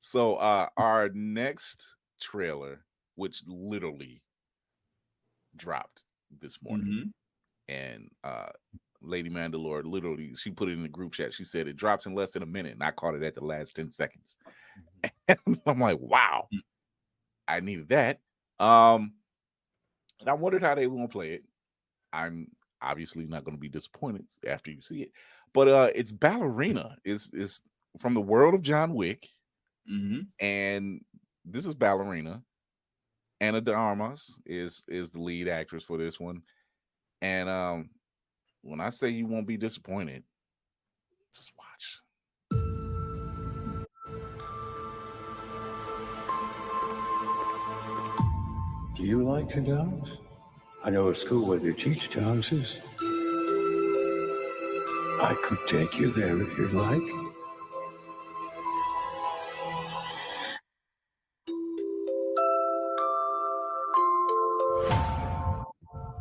So our next trailer, which literally dropped this morning, Mm-hmm. and Lady Mandalore literally she put it in the group chat. She said it drops in less than a minute, and I caught it at the last 10 seconds. And I'm like, wow, I needed that. And I wondered how they were gonna play it. I'm obviously not gonna be disappointed after you see it. But it's Ballerina, is from the world of John Wick, Mm-hmm. and this is Ballerina. Anna de Armas is the lead actress for this one. And when I say you won't be disappointed, just watch. Do you like to dance? I know a school where they teach dances. I could take you there if you'd like.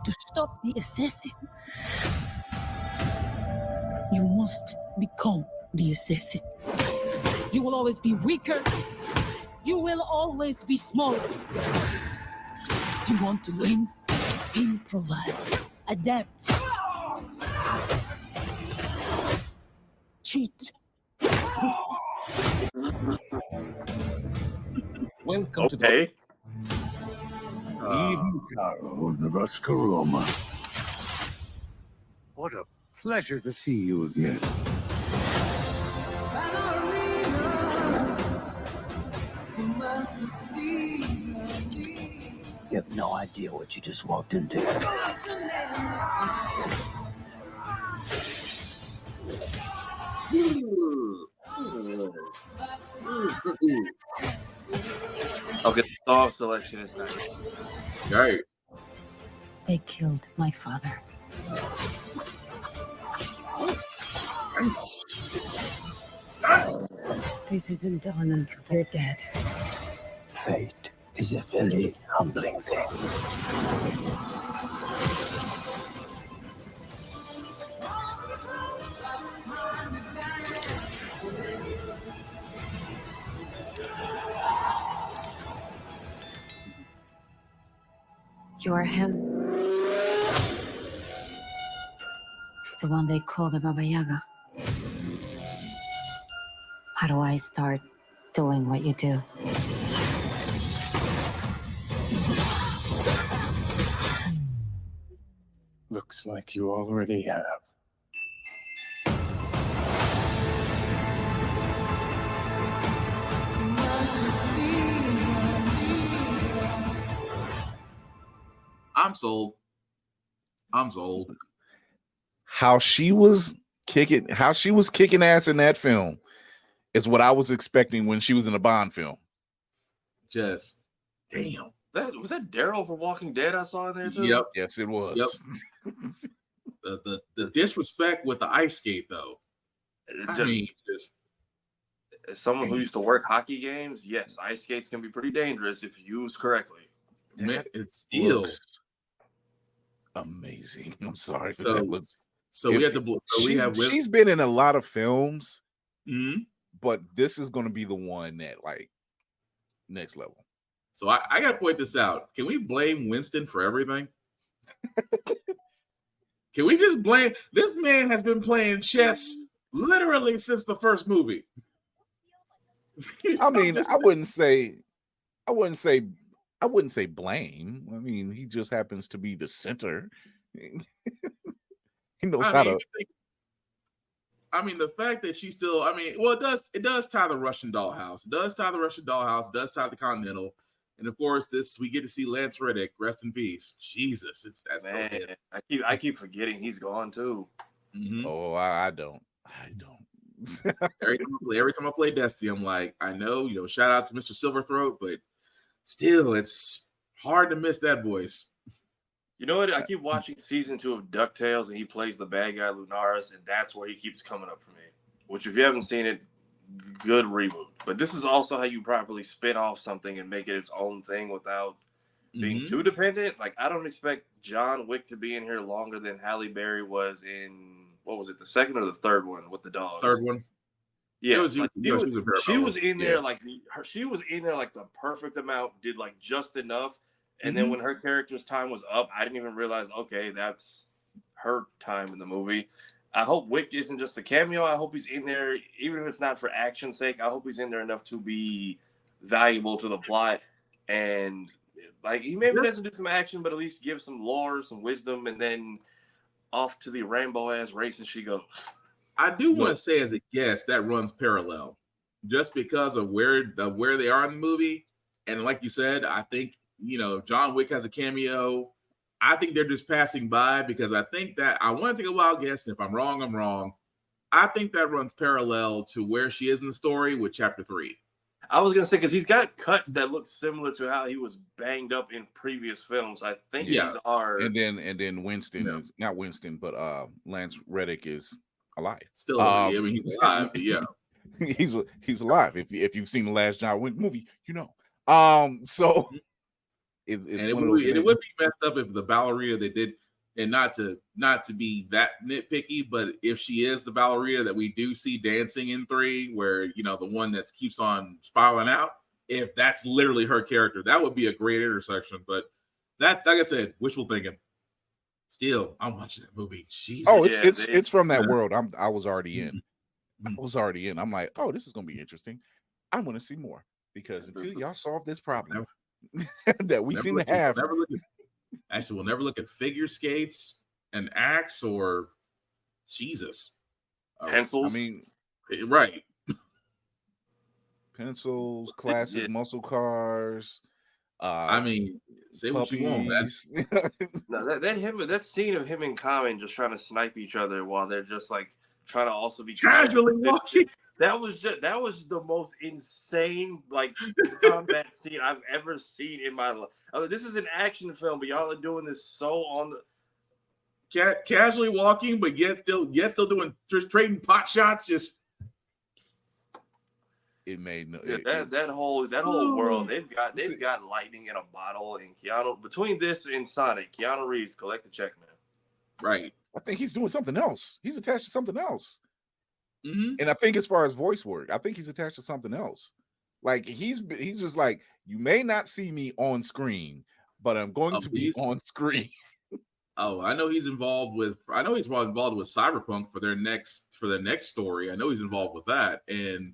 To stop the assassin, you must become the assassin. You will always be weaker. You will always be smaller. You want to win? Improvise. Adapt. Cheat. Welcome to the... Okay. Evening, Caro of the Ruscaroma. What a pleasure to see you again. You have no idea what you just walked into. Okay, the song selection is nice. Right. They killed my father. This isn't done until they're dead. Fate is a very humbling thing. You're him. The one they call the Baba Yaga. How do I start doing what you do? Looks like you already have. I'm sold. I'm sold. How she was kicking ass in that film is what I was expecting when she was in a Bond film. Just damn. Was that Daryl from Walking Dead I saw in there too? Yep. Yes, it was. Yep. the disrespect with the ice skate though. I mean, just as someone who used to work hockey games, yes, ice skates can be pretty dangerous if used correctly. Man, it's still amazing. I'm sorry. So, that looks, we have to. So she's been in a lot of films, mm-hmm. but this is going to be the one that like next level. So I got to point this out. Can we blame Winston for everything? Can we just blame this man? Has been playing chess literally since the first movie. I mean, I wouldn't say blame. I mean, he just happens to be the center. He knows how to. I mean, the fact that she still. I mean, well, it does tie the Russian dollhouse. It does tie the Russian dollhouse. It does tie the Continental. And of course, we get to see Lance Reddick. Rest in peace. Jesus, that's man. I keep forgetting he's gone too. Mm-hmm. Oh, I don't. every time I play Destiny, I'm like, I know, shout out to Mr. Silverthroat, but still, it's hard to miss that voice. You know what? I keep watching season 2 of DuckTales, and he plays the bad guy Lunaris, and that's where he keeps coming up for me. Which, if you haven't seen it, good reboot. But this is also how you properly spin off something and make it its own thing without being too dependent. Like, I don't expect John Wick to be in here longer than Halle Berry was in, what was it, the second or the third one with the dogs? Third one. Yeah, was, like, she was a she was Parabella. in there like she was in there like the perfect amount, did like just enough, and then when her character's time was up, I didn't even realize, okay, that's her time in the movie. I hope Wick isn't just a cameo. I hope he's in there, even if it's not for action's sake. I hope he's in there enough to be valuable to the plot, and like he maybe doesn't do some action, but at least give some lore, some wisdom, and then off to the rainbow ass races she goes. I do want to say, as a guest, that runs parallel, just because of where they are in the movie, and like you said, I think John Wick has a cameo. I think they're just passing by because I think that I want to take a wild guess, and if I'm wrong, I'm wrong. I think that runs parallel to where she is in the story with Chapter 3. I was gonna say because he's got cuts that look similar to how he was banged up in previous films. I think these are. And then Winston is not Winston, but Lance Reddick is alive. Still, I mean, he's alive. But yeah, he's alive. If you've seen the last John Wick movie, so it would be messed up if the ballerina they did, and not to be that nitpicky, but if she is the ballerina that we do see dancing in 3, where the one that keeps on spiraling out, if that's literally her character, that would be a great intersection. But that, like I said, wishful thinking. Still, I'm watching that movie. Jesus. Oh, it's from that world. I was already in. I'm like, oh, this is gonna be interesting. I want to see more because until y'all solve this problem that we seem to have. Actually, we'll never look at figure skates, an axe, or Jesus. Pencils. I mean, right. Pencils, classic muscle cars. I mean, say what you want. No, that scene of him and Common just trying to snipe each other while they're just like trying to also be casually walking. That was the most insane like combat scene I've ever seen in my life. I mean, this is an action film, but y'all are doing this so on the casually walking, but yet still doing just trading pot shots. Just it made no that whole world. They've got lightning in a bottle, and Keanu between this and Sonic, Keanu Reeves collect the check, man. Right. I think he's doing something else. He's attached to something else. Mm-hmm. And I think as far as voice work, I think he's attached to something else. Like he's just like, you may not see me on screen, but I'm going to be on screen. I know he's involved with Cyberpunk for their next story. I know he's involved with that. And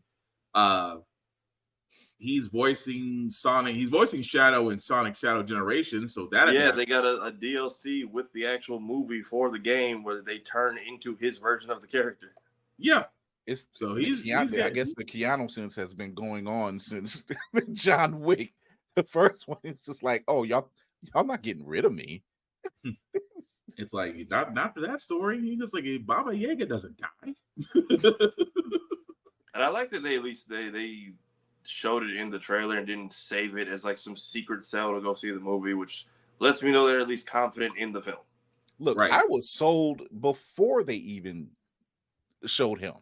he's voicing Sonic, he's voicing Shadow in Sonic Shadow Generation. So that they got a DLC with the actual movie for the game where they turn into his version of the character. Yeah. I guess the Keanu sense has been going on since John Wick. The first one is just like, oh, y'all not getting rid of me. It's like not for that story. He just like Baba Yaga doesn't die. And I like that they at least they showed it in the trailer and didn't save it as like some secret cell to go see the movie, which lets me know they're at least confident in the film. Look, right. I was sold before they even showed him.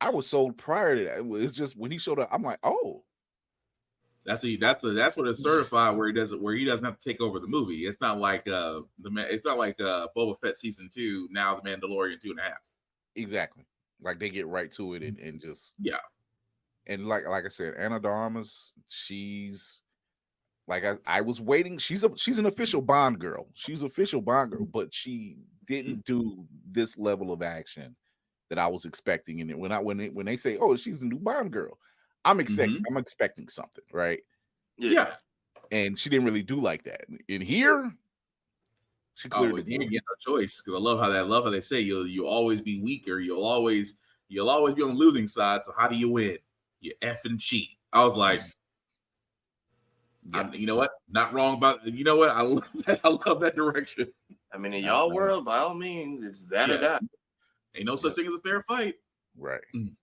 I was sold prior to that. It's just when he showed up, I'm like, oh, that's what it's certified where he doesn't have to take over the movie. It's not like Boba Fett season 2. Now the Mandalorian 2.5. Exactly. Like they get right to it and just And like I said, Ana de Armas, she's like I was waiting. She's an official Bond girl. She's official Bond girl, but she didn't do this level of action that I was expecting. And when they say, "Oh, she's the new Bond girl," I'm expecting something, right? Yeah. And she didn't really do like that. In here, she clearly you get no choice because I love how they say you'll always be weaker. You'll always be on the losing side. So how do you win? You effing cheat. I was like, you know what? Not wrong about. You know what? I love that direction. I mean, in y'all world, by all means, it's that or that. Ain't no such thing as a fair fight. Right. Mm.